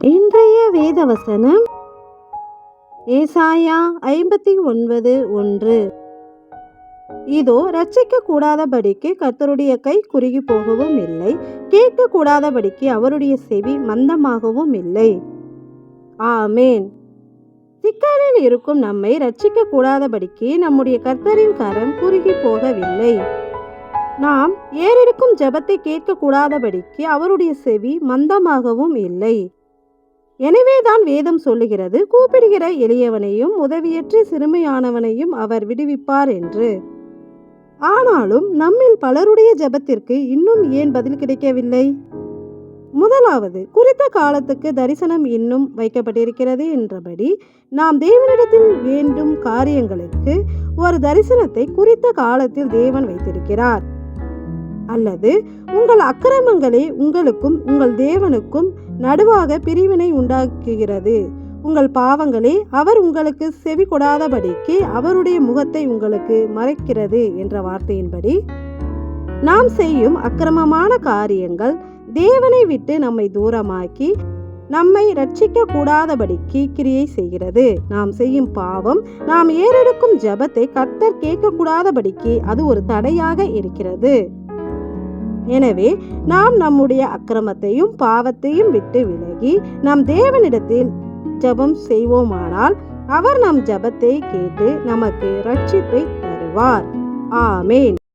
இன்றைய வேத வசனம் ஏசாயா 59:1. இதோ ரட்சிக்க கூடாதபடிக்கு கர்த்தருடைய கை குறுகி போகவும் இல்லை, கேட்க கூடாதபடிக்கு அவருடைய செவி மந்தமாகவும் இல்லை. ஆமேன். சிக்கலில் இருக்கும் நம்மை ரட்சிக்க கூடாதபடிக்கு நம்முடைய கர்த்தரின் கரம் குறுகி போகவில்லை. நாம் ஏறெடுக்கும் ஜெபத்தை கேட்க கூடாதபடிக்கு அவருடைய செவி மந்தமாகவும் இல்லை. எனவேதான் வேதம் சொல்லுகிறது, கூப்பிடுகிற எளியவனையும் உதவியற்ற சிறுமையானவனையும் அவர் விடுவிப்பார் என்று. ஆனாலும் நம்மில் பலருடைய ஜெபத்திற்கு இன்னும் ஏன் பதில் கிடைக்கவில்லை? முதலாவது, குறித்த காலத்துக்கு தரிசனம் இன்னும் வைக்கப்பட்டிருக்கிறது என்றபடி நாம் தேவனிடத்தில் வேண்டும் காரியங்களுக்கு ஒரு தரிசனத்தை குறித்த காலத்தில் தேவன் வைத்திருக்கிறார். அல்லது உங்கள் அக்கிரமங்களே உங்களுக்கும் உங்கள் தேவனுக்கும் நடுவாக பிரிவினை உண்டாக்குகிறது, உங்கள் பாவங்களே அவர் உங்களுக்கு செவி கொடாதபடிக்கு அவருடைய முகத்தை உங்களுக்கு மறைக்கிறது என்ற வார்த்தையின்படி நாம் செய்யும் அக்கிரமமான காரியங்கள் தேவனை விட்டு நம்மை தூரமாக்கி நம்மை ரட்சிக்க கூடாதபடிக்கு கிரியை செய்கிறது. நாம் செய்யும் பாவம், நாம் ஏறெடுக்கும் ஜெபத்தை கர்த்தர் கேட்க கூடாதபடிக்கு அது ஒரு தடையாக இருக்கிறது. எனவே நாம் நம்முடைய அக்கிரமத்தையும் பாவத்தையும் விட்டு விலகி நம் தேவனிடத்தில் ஜெபம் செய்வோமானால் அவர் நம் ஜெபத்தை கேட்டு நமக்கு ரட்சிப்பை தருவார். ஆமேன்.